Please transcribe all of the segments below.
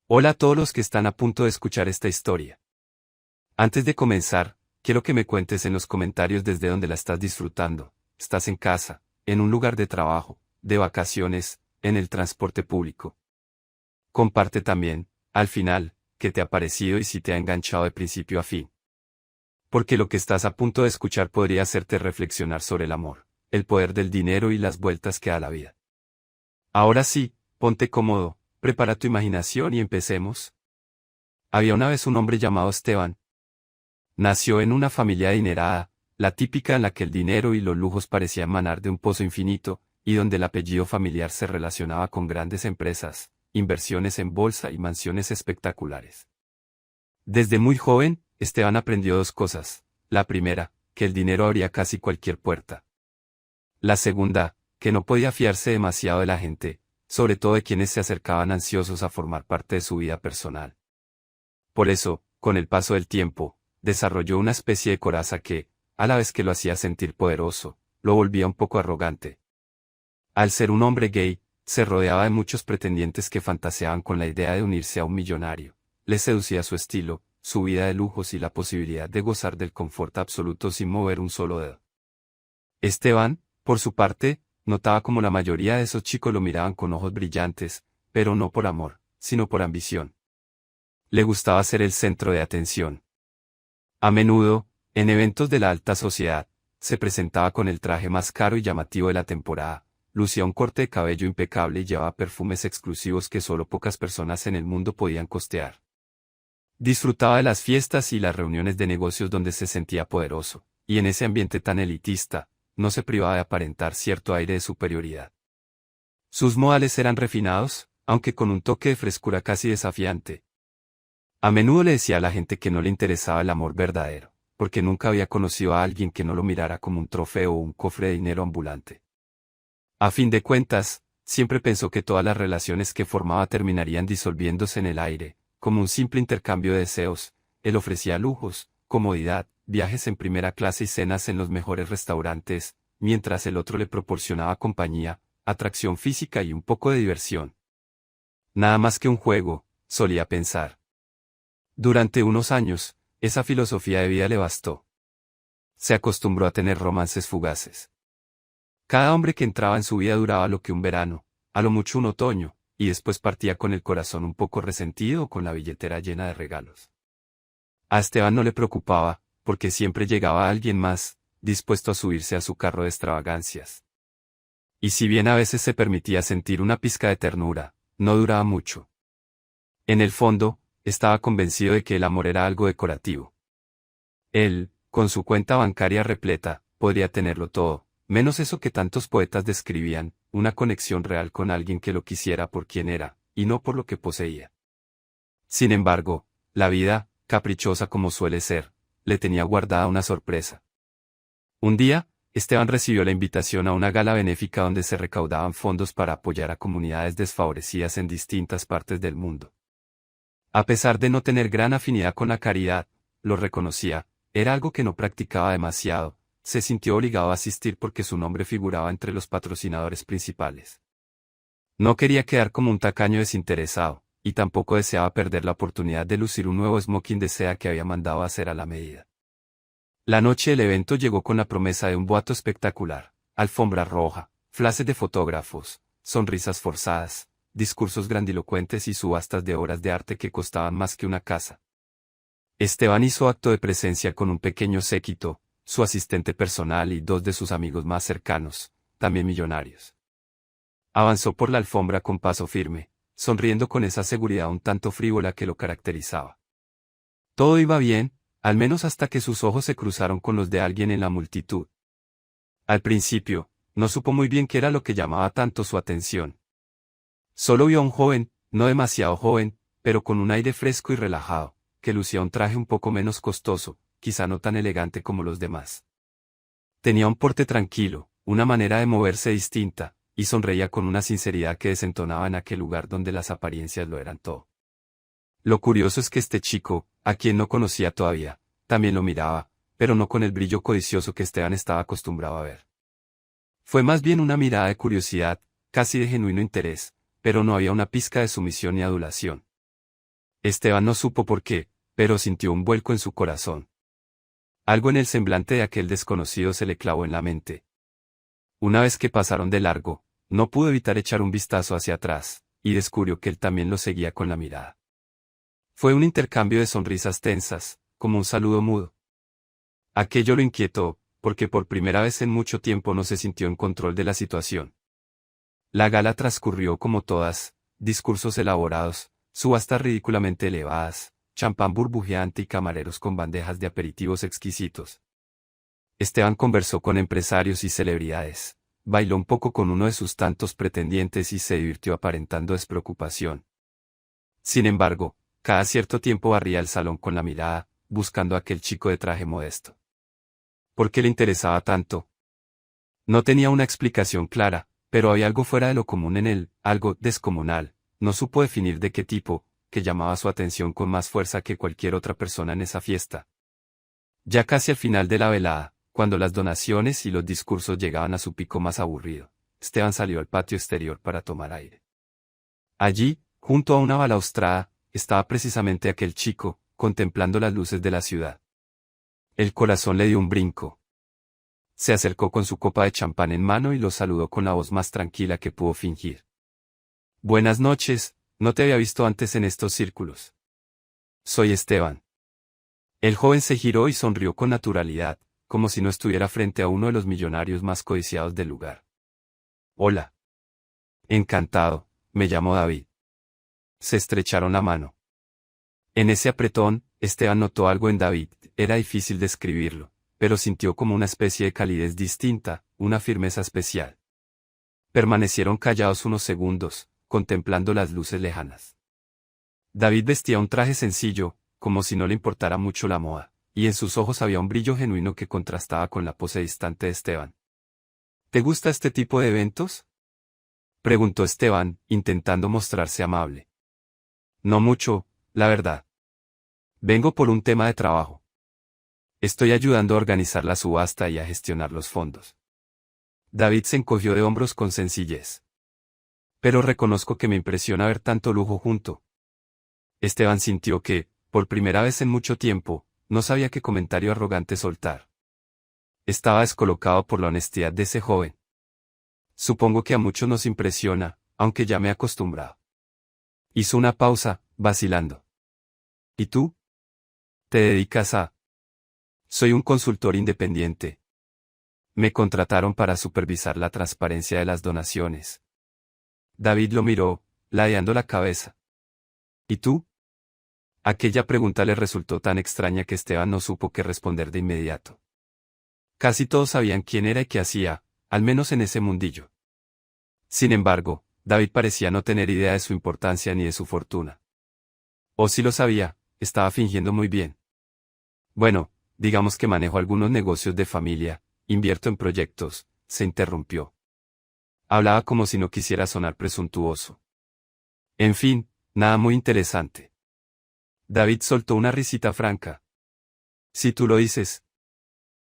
Hola a todos los que están a punto de escuchar esta historia. Antes de comenzar, quiero que me cuentes en los comentarios desde dónde la estás disfrutando. ¿Estás en casa, en un lugar de trabajo, de vacaciones, en el transporte público? Comparte también, al final, qué te ha parecido y si te ha enganchado de principio a fin. Porque lo que estás a punto de escuchar podría hacerte reflexionar sobre el amor, el poder del dinero y las vueltas que da la vida. Ahora sí, ponte cómodo, prepara tu imaginación y empecemos. Había una vez un hombre llamado Esteban. Nació en una familia adinerada, la típica en la que el dinero y los lujos parecían manar de un pozo infinito, y donde el apellido familiar se relacionaba con grandes empresas, inversiones en bolsa y mansiones espectaculares. Desde muy joven, Esteban aprendió dos cosas. La primera, que el dinero abría casi cualquier puerta. La segunda, que no podía fiarse demasiado de la gente, sobre todo de quienes se acercaban ansiosos a formar parte de su vida personal. Por eso, con el paso del tiempo, desarrolló una especie de coraza que, a la vez que lo hacía sentir poderoso, lo volvía un poco arrogante. Al ser un hombre gay, se rodeaba de muchos pretendientes que fantaseaban con la idea de unirse a un millonario. Les seducía su estilo, su vida de lujos y la posibilidad de gozar del confort absoluto sin mover un solo dedo. Esteban, por su parte, notaba como la mayoría de esos chicos lo miraban con ojos brillantes, pero no por amor, sino por ambición. Le gustaba ser el centro de atención. A menudo, en eventos de la alta sociedad, se presentaba con el traje más caro y llamativo de la temporada, lucía un corte de cabello impecable y llevaba perfumes exclusivos que solo pocas personas en el mundo podían costear. Disfrutaba de las fiestas y las reuniones de negocios donde se sentía poderoso, y en ese ambiente tan elitista, no se privaba de aparentar cierto aire de superioridad. Sus modales eran refinados, aunque con un toque de frescura casi desafiante. A menudo le decía a la gente que no le interesaba el amor verdadero, porque nunca había conocido a alguien que no lo mirara como un trofeo o un cofre de dinero ambulante. A fin de cuentas, siempre pensó que todas las relaciones que formaba terminarían disolviéndose en el aire, como un simple intercambio de deseos. Él ofrecía lujos, comodidad, viajes en primera clase y cenas en los mejores restaurantes, mientras el otro le proporcionaba compañía, atracción física y un poco de diversión. Nada más que un juego, solía pensar. Durante unos años, esa filosofía de vida le bastó. Se acostumbró a tener romances fugaces. Cada hombre que entraba en su vida duraba lo que un verano, a lo mucho un otoño, y después partía con el corazón un poco resentido o con la billetera llena de regalos. A Esteban no le preocupaba, porque siempre llegaba alguien más, dispuesto a subirse a su carro de extravagancias. Y si bien a veces se permitía sentir una pizca de ternura, no duraba mucho. En el fondo, estaba convencido de que el amor era algo decorativo. Él, con su cuenta bancaria repleta, podría tenerlo todo, menos eso que tantos poetas describían, una conexión real con alguien que lo quisiera por quien era, y no por lo que poseía. Sin embargo, la vida, caprichosa como suele ser, le tenía guardada una sorpresa. Un día, Esteban recibió la invitación a una gala benéfica donde se recaudaban fondos para apoyar a comunidades desfavorecidas en distintas partes del mundo. A pesar de no tener gran afinidad con la caridad, lo reconocía, era algo que no practicaba demasiado, se sintió obligado a asistir porque su nombre figuraba entre los patrocinadores principales. No quería quedar como un tacaño desinteresado, y tampoco deseaba perder la oportunidad de lucir un nuevo smoking de seda que había mandado a hacer a la medida. La noche del evento llegó con la promesa de un boato espectacular, alfombra roja, flashes de fotógrafos, sonrisas forzadas, discursos grandilocuentes y subastas de obras de arte que costaban más que una casa. Esteban hizo acto de presencia con un pequeño séquito, su asistente personal y dos de sus amigos más cercanos, también millonarios. Avanzó por la alfombra con paso firme, sonriendo con esa seguridad un tanto frívola que lo caracterizaba. Todo iba bien, al menos hasta que sus ojos se cruzaron con los de alguien en la multitud. Al principio, no supo muy bien qué era lo que llamaba tanto su atención. Solo vio a un joven, no demasiado joven, pero con un aire fresco y relajado, que lucía un traje un poco menos costoso, quizá no tan elegante como los demás. Tenía un porte tranquilo, una manera de moverse distinta, y sonreía con una sinceridad que desentonaba en aquel lugar donde las apariencias lo eran todo. Lo curioso es que este chico, a quien no conocía todavía, también lo miraba, pero no con el brillo codicioso que Esteban estaba acostumbrado a ver. Fue más bien una mirada de curiosidad, casi de genuino interés, pero no había una pizca de sumisión ni adulación. Esteban no supo por qué, pero sintió un vuelco en su corazón. Algo en el semblante de aquel desconocido se le clavó en la mente. Una vez que pasaron de largo, no pudo evitar echar un vistazo hacia atrás, y descubrió que él también lo seguía con la mirada. Fue un intercambio de sonrisas tensas, como un saludo mudo. Aquello lo inquietó, porque por primera vez en mucho tiempo no se sintió en control de la situación. La gala transcurrió como todas, discursos elaborados, subastas ridículamente elevadas, champán burbujeante y camareros con bandejas de aperitivos exquisitos. Esteban conversó con empresarios y celebridades, bailó un poco con uno de sus tantos pretendientes y se divirtió aparentando despreocupación. Sin embargo, cada cierto tiempo barría el salón con la mirada, buscando a aquel chico de traje modesto. ¿Por qué le interesaba tanto? No tenía una explicación clara, pero había algo fuera de lo común en él, algo descomunal, no supo definir de qué tipo, que llamaba su atención con más fuerza que cualquier otra persona en esa fiesta. Ya casi al final de la velada, cuando las donaciones y los discursos llegaban a su pico más aburrido, Esteban salió al patio exterior para tomar aire. Allí, junto a una balaustrada, estaba precisamente aquel chico, contemplando las luces de la ciudad. El corazón le dio un brinco. Se acercó con su copa de champán en mano y lo saludó con la voz más tranquila que pudo fingir. Buenas noches, no te había visto antes en estos círculos. Soy Esteban. El joven se giró y sonrió con naturalidad, como si no estuviera frente a uno de los millonarios más codiciados del lugar. Hola. Encantado, me llamo David. Se estrecharon la mano. En ese apretón, Esteban notó algo en David, era difícil describirlo, pero sintió como una especie de calidez distinta, una firmeza especial. Permanecieron callados unos segundos, contemplando las luces lejanas. David vestía un traje sencillo, como si no le importara mucho la moda, y en sus ojos había un brillo genuino que contrastaba con la pose distante de Esteban. ¿Te gusta este tipo de eventos?, preguntó Esteban, intentando mostrarse amable. No mucho, la verdad. Vengo por un tema de trabajo. Estoy ayudando a organizar la subasta y a gestionar los fondos. David se encogió de hombros con sencillez. Pero reconozco que me impresiona ver tanto lujo junto. Esteban sintió que, por primera vez en mucho tiempo, no sabía qué comentario arrogante soltar. Estaba descolocado por la honestidad de ese joven. Supongo que a muchos nos impresiona, aunque ya me he acostumbrado. Hizo una pausa, vacilando. ¿Y tú? ¿Te dedicas a...? Soy un consultor independiente. Me contrataron para supervisar la transparencia de las donaciones. David lo miró, ladeando la cabeza. ¿Y tú? Aquella pregunta le resultó tan extraña que Esteban no supo qué responder de inmediato. Casi todos sabían quién era y qué hacía, al menos en ese mundillo. Sin embargo, David parecía no tener idea de su importancia ni de su fortuna. O si lo sabía, estaba fingiendo muy bien. Bueno, digamos que manejo algunos negocios de familia, invierto en proyectos, se interrumpió. Hablaba como si no quisiera sonar presuntuoso. En fin, nada muy interesante. David soltó una risita franca. Si tú lo dices.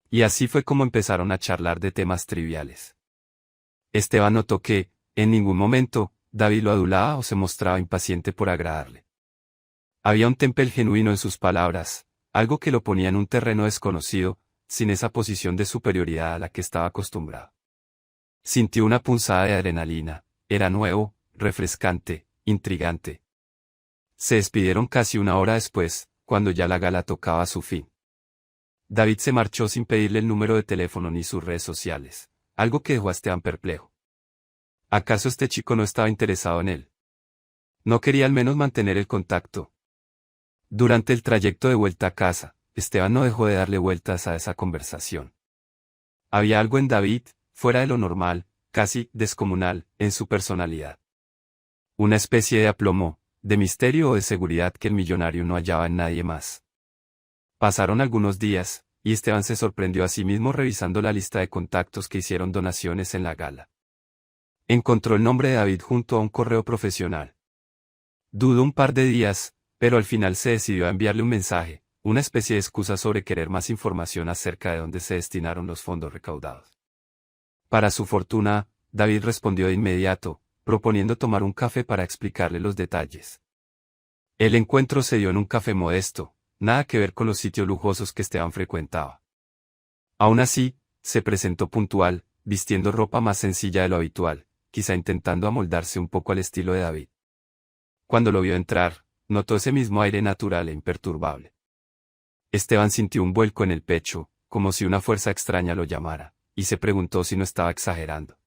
Y así fue como empezaron a charlar de temas triviales. Esteban notó que, en ningún momento, David lo adulaba o se mostraba impaciente por agradarle. Había un temple genuino en sus palabras, algo que lo ponía en un terreno desconocido, sin esa posición de superioridad a la que estaba acostumbrado. Sintió una punzada de adrenalina, era nuevo, refrescante, intrigante. Se despidieron casi una hora después, cuando ya la gala tocaba su fin. David se marchó sin pedirle el número de teléfono ni sus redes sociales, algo que dejó a Esteban perplejo. ¿Acaso este chico no estaba interesado en él? No quería al menos mantener el contacto. Durante el trayecto de vuelta a casa, Esteban no dejó de darle vueltas a esa conversación. Había algo en David, fuera de lo normal, casi descomunal, en su personalidad. Una especie de aplomo, de misterio o de seguridad que el millonario no hallaba en nadie más. Pasaron algunos días, y Esteban se sorprendió a sí mismo revisando la lista de contactos que hicieron donaciones en la gala. Encontró el nombre de David junto a un correo profesional. Dudó un par de días, pero al final se decidió a enviarle un mensaje, una especie de excusa sobre querer más información acerca de dónde se destinaron los fondos recaudados. Para su fortuna, David respondió de inmediato, proponiendo tomar un café para explicarle los detalles. El encuentro se dio en un café modesto, nada que ver con los sitios lujosos que Esteban frecuentaba. Aún así, se presentó puntual, vistiendo ropa más sencilla de lo habitual, quizá intentando amoldarse un poco al estilo de David. Cuando lo vio entrar, notó ese mismo aire natural e imperturbable. Esteban sintió un vuelco en el pecho, como si una fuerza extraña lo llamara, y se preguntó si no estaba exagerando.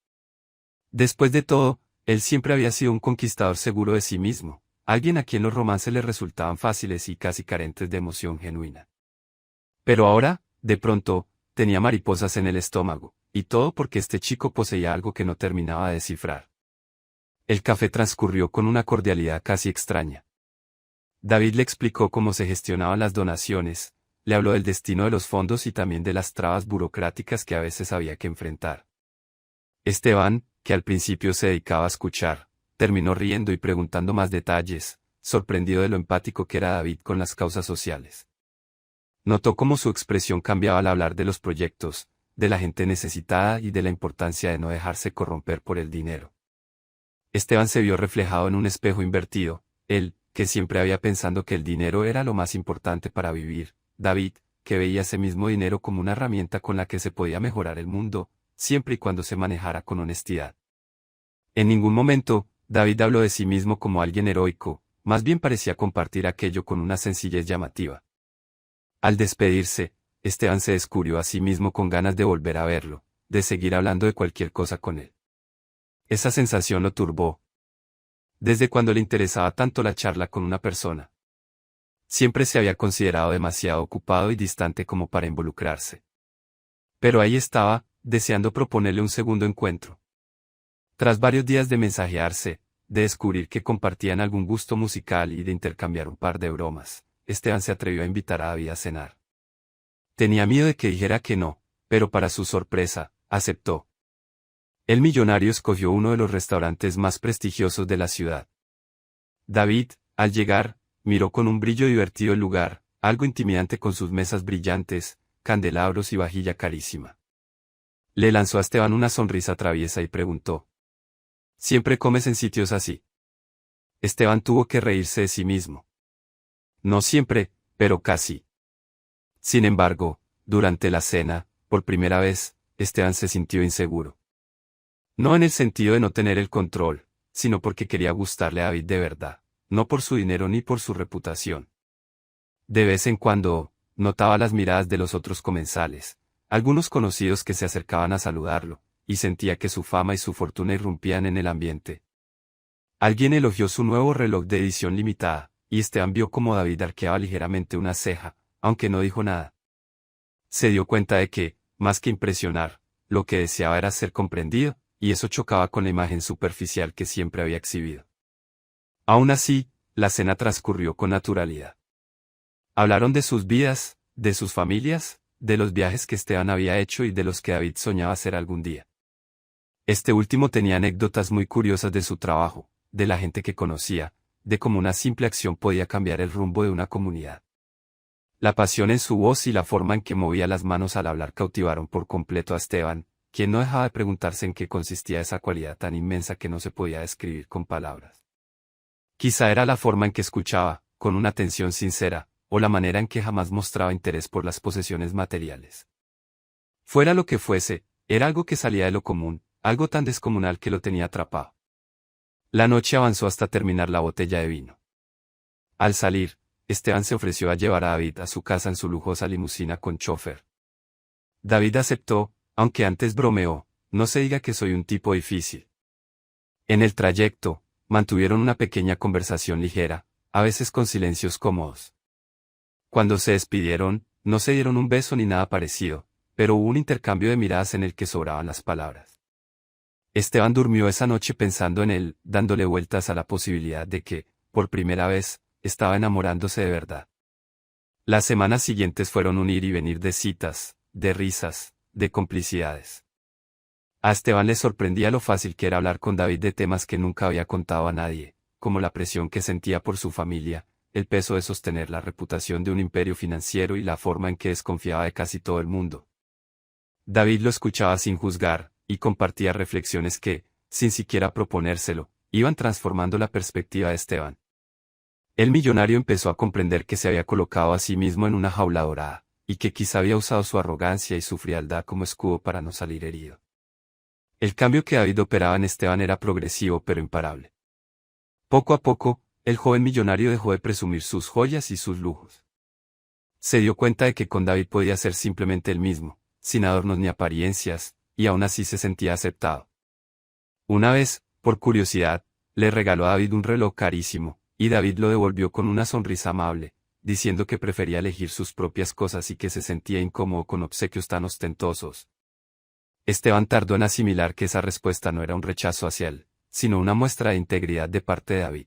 Después de todo, él siempre había sido un conquistador seguro de sí mismo, alguien a quien los romances le resultaban fáciles y casi carentes de emoción genuina. Pero ahora, de pronto, tenía mariposas en el estómago, y todo porque este chico poseía algo que no terminaba de descifrar. El café transcurrió con una cordialidad casi extraña. David le explicó cómo se gestionaban las donaciones, le habló del destino de los fondos y también de las trabas burocráticas que a veces había que enfrentar. Esteban, que al principio se dedicaba a escuchar, terminó riendo y preguntando más detalles, sorprendido de lo empático que era David con las causas sociales. Notó cómo su expresión cambiaba al hablar de los proyectos, de la gente necesitada y de la importancia de no dejarse corromper por el dinero. Esteban se vio reflejado en un espejo invertido, él, que siempre había pensado que el dinero era lo más importante para vivir, David, que veía ese mismo dinero como una herramienta con la que se podía mejorar el mundo, siempre y cuando se manejara con honestidad. En ningún momento, David habló de sí mismo como alguien heroico, más bien parecía compartir aquello con una sencillez llamativa. Al despedirse, Esteban se descubrió a sí mismo con ganas de volver a verlo, de seguir hablando de cualquier cosa con él. Esa sensación lo turbó. Desde cuando le interesaba tanto la charla con una persona. Siempre se había considerado demasiado ocupado y distante como para involucrarse. Pero ahí estaba, deseando proponerle un segundo encuentro. Tras varios días de mensajearse, de descubrir que compartían algún gusto musical y de intercambiar un par de bromas, Esteban se atrevió a invitar a David a cenar. Tenía miedo de que dijera que no, pero para su sorpresa, aceptó. El millonario escogió uno de los restaurantes más prestigiosos de la ciudad. David, al llegar, miró con un brillo divertido el lugar, algo intimidante con sus mesas brillantes, candelabros y vajilla carísima. Le lanzó a Esteban una sonrisa traviesa y preguntó: ¿Siempre comes en sitios así? Esteban tuvo que reírse de sí mismo. No siempre, pero casi. Sin embargo, durante la cena, por primera vez, Esteban se sintió inseguro. No en el sentido de no tener el control, sino porque quería gustarle a David de verdad, no por su dinero ni por su reputación. De vez en cuando, notaba las miradas de los otros comensales, algunos conocidos que se acercaban a saludarlo, y sentía que su fama y su fortuna irrumpían en el ambiente. Alguien elogió su nuevo reloj de edición limitada, y Esteban vio cómo David arqueaba ligeramente una ceja, aunque no dijo nada. Se dio cuenta de que, más que impresionar, lo que deseaba era ser comprendido, y eso chocaba con la imagen superficial que siempre había exhibido. Aún así, la cena transcurrió con naturalidad. Hablaron de sus vidas, de sus familias, de los viajes que Esteban había hecho y de los que David soñaba hacer algún día. Este último tenía anécdotas muy curiosas de su trabajo, de la gente que conocía, de cómo una simple acción podía cambiar el rumbo de una comunidad. La pasión en su voz y la forma en que movía las manos al hablar cautivaron por completo a Esteban, quien no dejaba de preguntarse en qué consistía esa cualidad tan inmensa que no se podía describir con palabras. Quizá era la forma en que escuchaba, con una atención sincera, o la manera en que jamás mostraba interés por las posesiones materiales. Fuera lo que fuese, era algo que salía de lo común, algo tan descomunal que lo tenía atrapado. La noche avanzó hasta terminar la botella de vino. Al salir, Esteban se ofreció a llevar a David a su casa en su lujosa limusina con chofer. David aceptó, aunque antes bromeó: no se diga que soy un tipo difícil. En el trayecto, mantuvieron una pequeña conversación ligera, a veces con silencios cómodos. Cuando se despidieron, no se dieron un beso ni nada parecido, pero hubo un intercambio de miradas en el que sobraban las palabras. Esteban durmió esa noche pensando en él, dándole vueltas a la posibilidad de que, por primera vez, estaba enamorándose de verdad. Las semanas siguientes fueron un ir y venir de citas, de risas, de complicidades. A Esteban le sorprendía lo fácil que era hablar con David de temas que nunca había contado a nadie, como la presión que sentía por su familia, el peso de sostener la reputación de un imperio financiero y la forma en que desconfiaba de casi todo el mundo. David lo escuchaba sin juzgar, y compartía reflexiones que, sin siquiera proponérselo, iban transformando la perspectiva de Esteban. El millonario empezó a comprender que se había colocado a sí mismo en una jaula dorada, y que quizá había usado su arrogancia y su frialdad como escudo para no salir herido. El cambio que David operaba en Esteban era progresivo pero imparable. Poco a poco, el joven millonario dejó de presumir sus joyas y sus lujos. Se dio cuenta de que con David podía ser simplemente el mismo, sin adornos ni apariencias, y aún así se sentía aceptado. Una vez, por curiosidad, le regaló a David un reloj carísimo, y David lo devolvió con una sonrisa amable, diciendo que prefería elegir sus propias cosas y que se sentía incómodo con obsequios tan ostentosos. Esteban tardó en asimilar que esa respuesta no era un rechazo hacia él, sino una muestra de integridad de parte de David.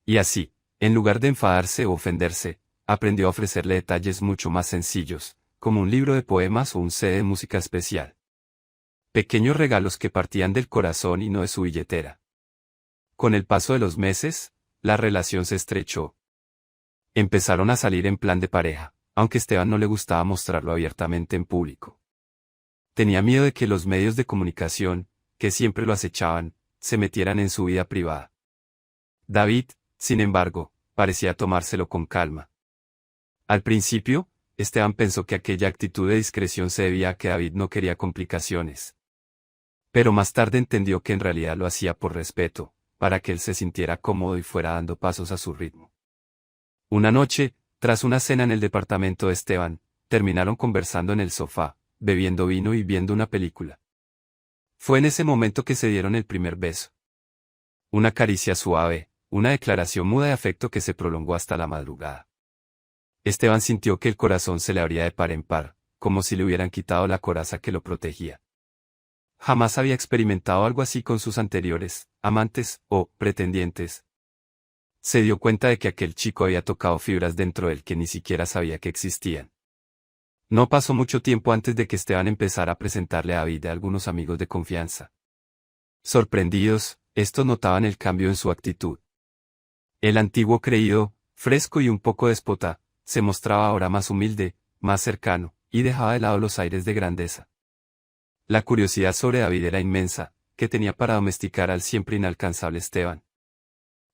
Y así, en lugar de enfadarse o ofenderse, aprendió a ofrecerle detalles mucho más sencillos, como un libro de poemas o un CD de música especial. Pequeños regalos que partían del corazón y no de su billetera. Con el paso de los meses, la relación se estrechó. Empezaron a salir en plan de pareja, aunque a Esteban no le gustaba mostrarlo abiertamente en público. Tenía miedo de que los medios de comunicación, que siempre lo acechaban, se metieran en su vida privada. David, sin embargo, parecía tomárselo con calma. Al principio, Esteban pensó que aquella actitud de discreción se debía a que David no quería complicaciones. Pero más tarde entendió que en realidad lo hacía por respeto, para que él se sintiera cómodo y fuera dando pasos a su ritmo. Una noche, tras una cena en el departamento de Esteban, terminaron conversando en el sofá, bebiendo vino y viendo una película. Fue en ese momento que se dieron el primer beso. Una caricia suave, una declaración muda de afecto que se prolongó hasta la madrugada. Esteban sintió que el corazón se le abría de par en par, como si le hubieran quitado la coraza que lo protegía. Jamás había experimentado algo así con sus anteriores, amantes, o pretendientes. Se dio cuenta de que aquel chico había tocado fibras dentro de él que ni siquiera sabía que existían. No pasó mucho tiempo antes de que Esteban empezara a presentarle a David a algunos amigos de confianza. Sorprendidos, estos notaban el cambio en su actitud. El antiguo creído, fresco y un poco déspota, se mostraba ahora más humilde, más cercano, y dejaba de lado los aires de grandeza. La curiosidad sobre David era inmensa, que tenía para domesticar al siempre inalcanzable Esteban.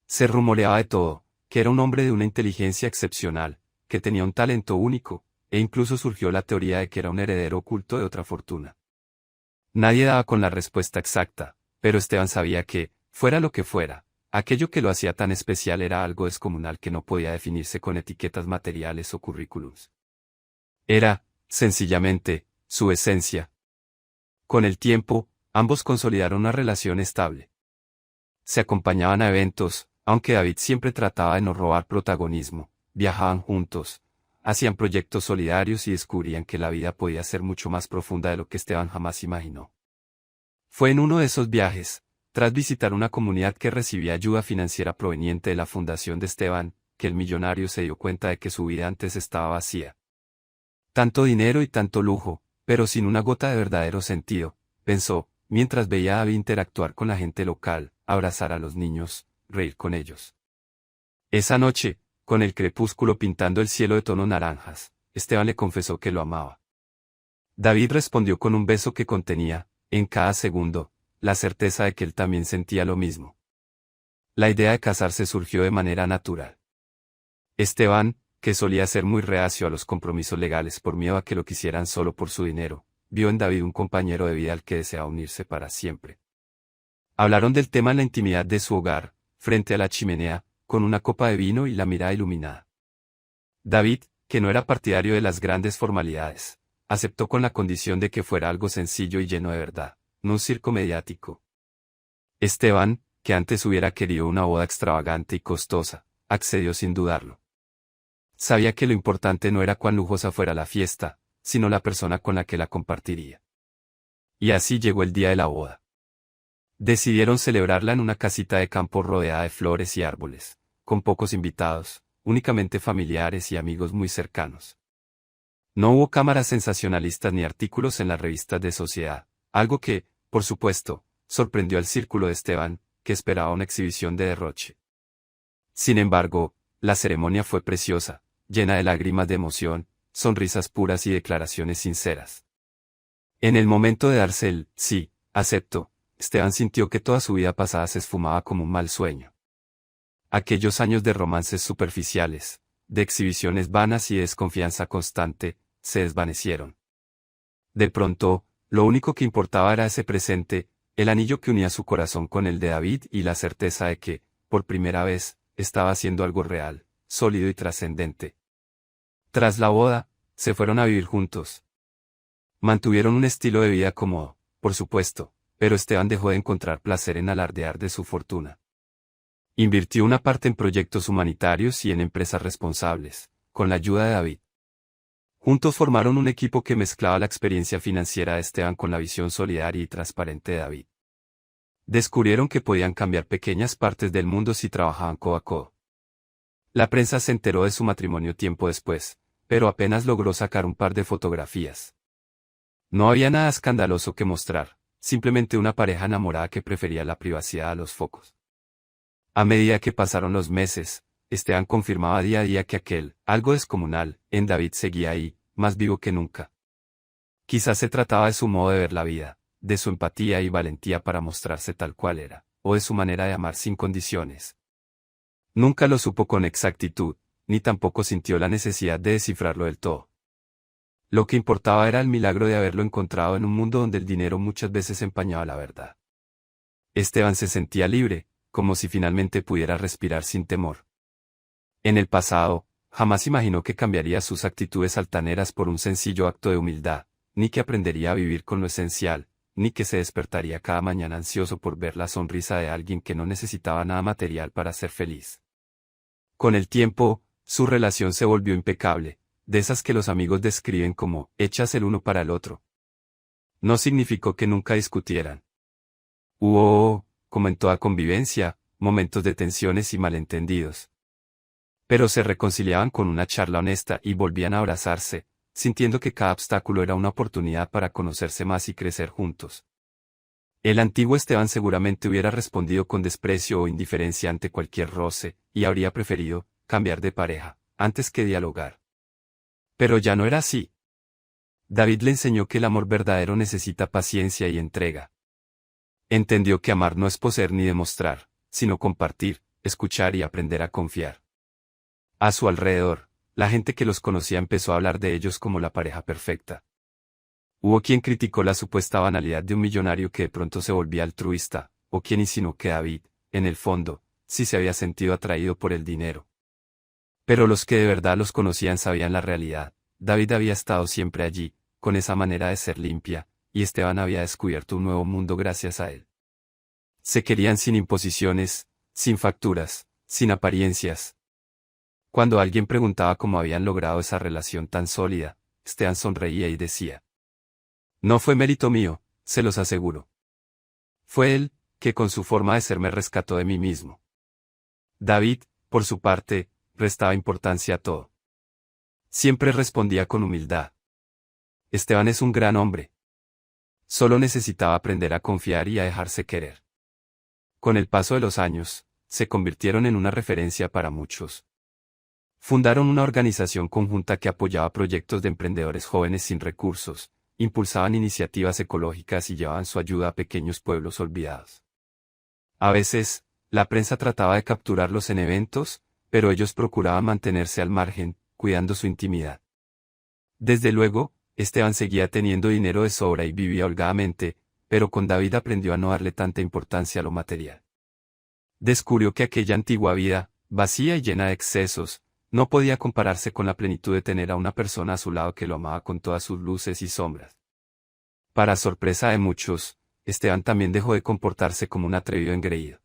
Se rumoreaba de todo, que era un hombre de una inteligencia excepcional, que tenía un talento único, e incluso surgió la teoría de que era un heredero oculto de otra fortuna. Nadie daba con la respuesta exacta, pero Esteban sabía que, fuera lo que fuera, aquello que lo hacía tan especial era algo descomunal que no podía definirse con etiquetas materiales o currículums. Era, sencillamente, su esencia. Con el tiempo, ambos consolidaron una relación estable. Se acompañaban a eventos, aunque David siempre trataba de no robar protagonismo, viajaban juntos, hacían proyectos solidarios y descubrían que la vida podía ser mucho más profunda de lo que Esteban jamás imaginó. Fue en uno de esos viajes, tras visitar una comunidad que recibía ayuda financiera proveniente de la fundación de Esteban, que el millonario se dio cuenta de que su vida antes estaba vacía. Tanto dinero y tanto lujo, pero sin una gota de verdadero sentido, pensó, mientras veía a David interactuar con la gente local, abrazar a los niños, reír con ellos. Esa noche, con el crepúsculo pintando el cielo de tonos naranjas, Esteban le confesó que lo amaba. David respondió con un beso que contenía, en cada segundo, la certeza de que él también sentía lo mismo. La idea de casarse surgió de manera natural. Esteban, que solía ser muy reacio a los compromisos legales por miedo a que lo quisieran solo por su dinero, vio en David un compañero de vida al que deseaba unirse para siempre. Hablaron del tema en la intimidad de su hogar, frente a la chimenea, con una copa de vino y la mirada iluminada. David, que no era partidario de las grandes formalidades, aceptó con la condición de que fuera algo sencillo y lleno de verdad, no un circo mediático. Esteban, que antes hubiera querido una boda extravagante y costosa, accedió sin dudarlo. Sabía que lo importante no era cuán lujosa fuera la fiesta, sino la persona con la que la compartiría. Y así llegó el día de la boda. Decidieron celebrarla en una casita de campo rodeada de flores y árboles, con pocos invitados, únicamente familiares y amigos muy cercanos. No hubo cámaras sensacionalistas ni artículos en las revistas de sociedad, algo que, por supuesto, sorprendió al círculo de Esteban, que esperaba una exhibición de derroche. Sin embargo, la ceremonia fue preciosa, llena de lágrimas de emoción, sonrisas puras y declaraciones sinceras. En el momento de darse el sí, acepto, Esteban sintió que toda su vida pasada se esfumaba como un mal sueño. Aquellos años de romances superficiales, de exhibiciones vanas y de desconfianza constante, se desvanecieron. De pronto, lo único que importaba era ese presente, el anillo que unía su corazón con el de David y la certeza de que, por primera vez, estaba haciendo algo real, sólido y trascendente. Tras la boda, se fueron a vivir juntos. Mantuvieron un estilo de vida cómodo, por supuesto, pero Esteban dejó de encontrar placer en alardear de su fortuna. Invirtió una parte en proyectos humanitarios y en empresas responsables, con la ayuda de David. Juntos formaron un equipo que mezclaba la experiencia financiera de Esteban con la visión solidaria y transparente de David. Descubrieron que podían cambiar pequeñas partes del mundo si trabajaban codo a codo. La prensa se enteró de su matrimonio tiempo después, pero apenas logró sacar un par de fotografías. No había nada escandaloso que mostrar, simplemente una pareja enamorada que prefería la privacidad a los focos. A medida que pasaron los meses, Esteban confirmaba día a día que aquel, algo descomunal, en David seguía ahí, más vivo que nunca. Quizás se trataba de su modo de ver la vida, de su empatía y valentía para mostrarse tal cual era, o de su manera de amar sin condiciones. Nunca lo supo con exactitud, ni tampoco sintió la necesidad de descifrarlo del todo. Lo que importaba era el milagro de haberlo encontrado en un mundo donde el dinero muchas veces empañaba la verdad. Esteban se sentía libre, como si finalmente pudiera respirar sin temor. En el pasado, jamás imaginó que cambiaría sus actitudes altaneras por un sencillo acto de humildad, ni que aprendería a vivir con lo esencial, ni que se despertaría cada mañana ansioso por ver la sonrisa de alguien que no necesitaba nada material para ser feliz. Con el tiempo, su relación se volvió impecable, de esas que los amigos describen como hechas el uno para el otro. No significó que nunca discutieran. Hubo, como en toda convivencia, momentos de tensiones y malentendidos. Pero se reconciliaban con una charla honesta y volvían a abrazarse, sintiendo que cada obstáculo era una oportunidad para conocerse más y crecer juntos. El antiguo Esteban seguramente hubiera respondido con desprecio o indiferencia ante cualquier roce, y habría preferido cambiar de pareja, antes que dialogar. Pero ya no era así. David le enseñó que el amor verdadero necesita paciencia y entrega. Entendió que amar no es poseer ni demostrar, sino compartir, escuchar y aprender a confiar. A su alrededor, la gente que los conocía empezó a hablar de ellos como la pareja perfecta. Hubo quien criticó la supuesta banalidad de un millonario que de pronto se volvía altruista, o quien insinuó que David, en el fondo, sí se había sentido atraído por el dinero. Pero los que de verdad los conocían sabían la realidad. David había estado siempre allí, con esa manera de ser limpia, y Esteban había descubierto un nuevo mundo gracias a él. Se querían sin imposiciones, sin facturas, sin apariencias. Cuando alguien preguntaba cómo habían logrado esa relación tan sólida, Esteban sonreía y decía: no fue mérito mío, se los aseguro. Fue él, que con su forma de ser me rescató de mí mismo. David, por su parte, prestaba importancia a todo. Siempre respondía con humildad. Esteban es un gran hombre. Solo necesitaba aprender a confiar y a dejarse querer. Con el paso de los años, se convirtieron en una referencia para muchos. Fundaron una organización conjunta que apoyaba proyectos de emprendedores jóvenes sin recursos, impulsaban iniciativas ecológicas y llevaban su ayuda a pequeños pueblos olvidados. A veces, la prensa trataba de capturarlos en eventos, pero ellos procuraban mantenerse al margen, cuidando su intimidad. Desde luego, Esteban seguía teniendo dinero de sobra y vivía holgadamente, pero con David aprendió a no darle tanta importancia a lo material. Descubrió que aquella antigua vida, vacía y llena de excesos, no podía compararse con la plenitud de tener a una persona a su lado que lo amaba con todas sus luces y sombras. Para sorpresa de muchos, Esteban también dejó de comportarse como un atrevido engreído.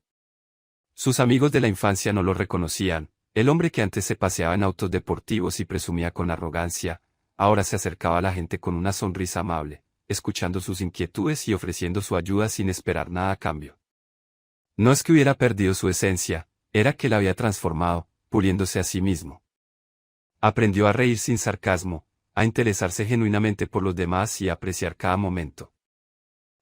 Sus amigos de la infancia no lo reconocían. El hombre que antes se paseaba en autos deportivos y presumía con arrogancia, ahora se acercaba a la gente con una sonrisa amable, escuchando sus inquietudes y ofreciendo su ayuda sin esperar nada a cambio. No es que hubiera perdido su esencia, era que la había transformado, puliéndose a sí mismo. Aprendió a reír sin sarcasmo, a interesarse genuinamente por los demás y a apreciar cada momento.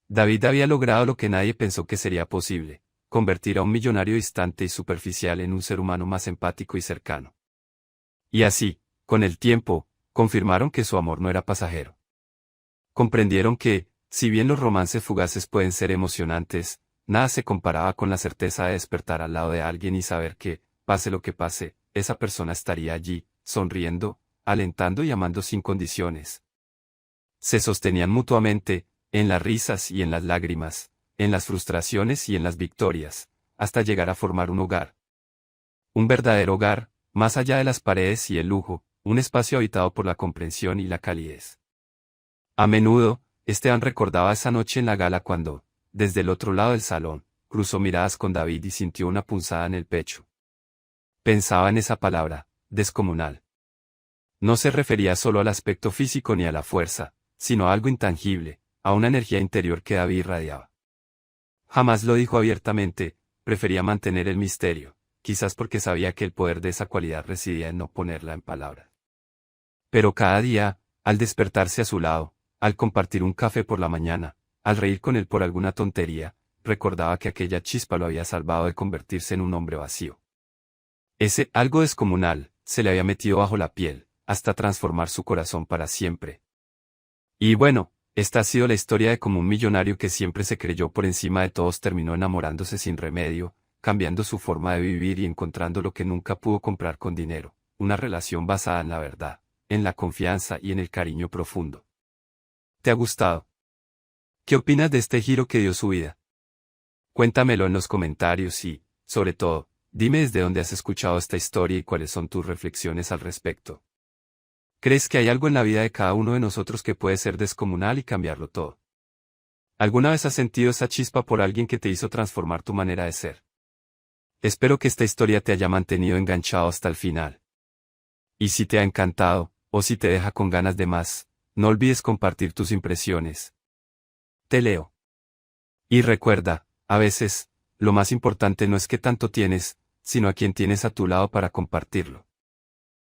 David había logrado lo que nadie pensó que sería posible: convertir a un millonario distante y superficial en un ser humano más empático y cercano. Y así, con el tiempo, confirmaron que su amor no era pasajero. Comprendieron que, si bien los romances fugaces pueden ser emocionantes, nada se comparaba con la certeza de despertar al lado de alguien y saber que, pase lo que pase, esa persona estaría allí, sonriendo, alentando y amando sin condiciones. Se sostenían mutuamente, en las risas y en las lágrimas, en las frustraciones y en las victorias, hasta llegar a formar un hogar. Un verdadero hogar, más allá de las paredes y el lujo, un espacio habitado por la comprensión y la calidez. A menudo, Esteban recordaba esa noche en la gala cuando, desde el otro lado del salón, cruzó miradas con David y sintió una punzada en el pecho. Pensaba en esa palabra, descomunal. No se refería solo al aspecto físico ni a la fuerza, sino a algo intangible, a una energía interior que David irradiaba. Jamás lo dijo abiertamente, prefería mantener el misterio, quizás porque sabía que el poder de esa cualidad residía en no ponerla en palabras. Pero cada día, al despertarse a su lado, al compartir un café por la mañana, al reír con él por alguna tontería, recordaba que aquella chispa lo había salvado de convertirse en un hombre vacío. Ese algo descomunal se le había metido bajo la piel, hasta transformar su corazón para siempre. Y bueno, esta ha sido la historia de cómo un millonario que siempre se creyó por encima de todos terminó enamorándose sin remedio, cambiando su forma de vivir y encontrando lo que nunca pudo comprar con dinero, una relación basada en la verdad, en la confianza y en el cariño profundo. ¿Te ha gustado? ¿Qué opinas de este giro que dio su vida? Cuéntamelo en los comentarios y, sobre todo, dime desde dónde has escuchado esta historia y cuáles son tus reflexiones al respecto. ¿Crees que hay algo en la vida de cada uno de nosotros que puede ser descomunal y cambiarlo todo? ¿Alguna vez has sentido esa chispa por alguien que te hizo transformar tu manera de ser? Espero que esta historia te haya mantenido enganchado hasta el final. Y si te ha encantado, o si te deja con ganas de más, no olvides compartir tus impresiones. Te leo. Y recuerda, a veces, lo más importante no es qué tanto tienes, sino a quién tienes a tu lado para compartirlo.